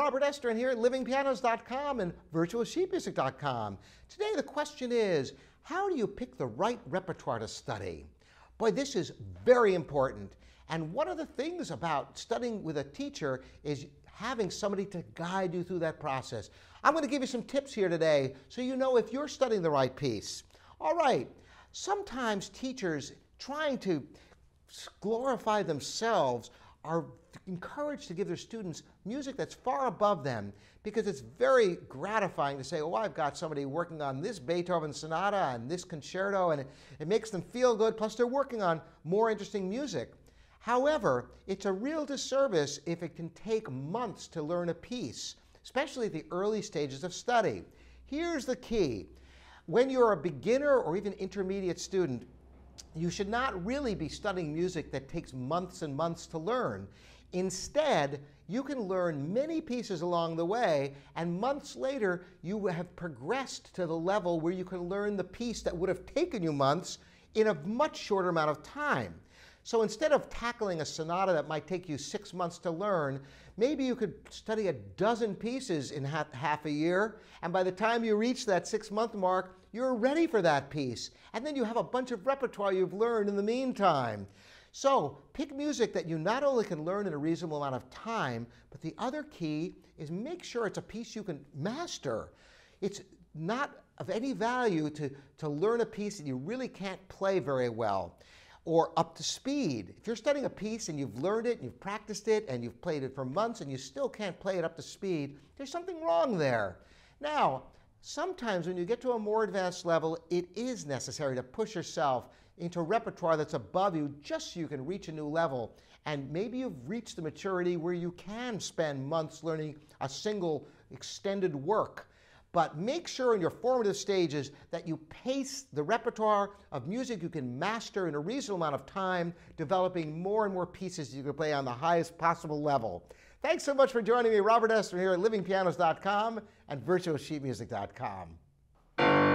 Robert Estrin here at livingpianos.com and virtualsheetmusic.com. Today the question is, how do you pick the right repertoire to study? Boy, this is very important. And one of the things about studying with a teacher is having somebody to guide you through that process. I'm going to give you some tips here today so you know if you're studying the right piece. All right, sometimes teachers trying to glorify themselves are encouraged to give their students music that's far above them because it's very gratifying to say, oh, I've got somebody working on this Beethoven sonata and this concerto, and it makes them feel good, plus they're working on more interesting music. However, it's a real disservice if it can take months to learn a piece, especially at the early stages of study. Here's the key. When you're a beginner or even intermediate student, you should not really be studying music that takes months and months to learn. Instead, you can learn many pieces along the way, and months later, you have progressed to the level where you can learn the piece that would have taken you months in a much shorter amount of time. So instead of tackling a sonata that might take you 6 months to learn, maybe you could study a dozen pieces in half a year, and by the time you reach that 6-month mark, you're ready for that piece. And then you have a bunch of repertoire you've learned in the meantime. So pick music that you not only can learn in a reasonable amount of time, but the other key is make sure it's a piece you can master. It's not of any value to learn a piece that you really can't play very well or up to speed. If you're studying a piece and you've learned it, and you've practiced it, and you've played it for months, and you still can't play it up to speed, there's something wrong there. Now, sometimes when you get to a more advanced level, it is necessary to push yourself into a repertoire that's above you just so you can reach a new level. And maybe you've reached the maturity where you can spend months learning a single extended work. But make sure in your formative stages that you pace the repertoire of music you can master in a reasonable amount of time, developing more and more pieces you can play on the highest possible level. Thanks so much for joining me, Robert Estrin here at livingpianos.com and virtualsheetmusic.com.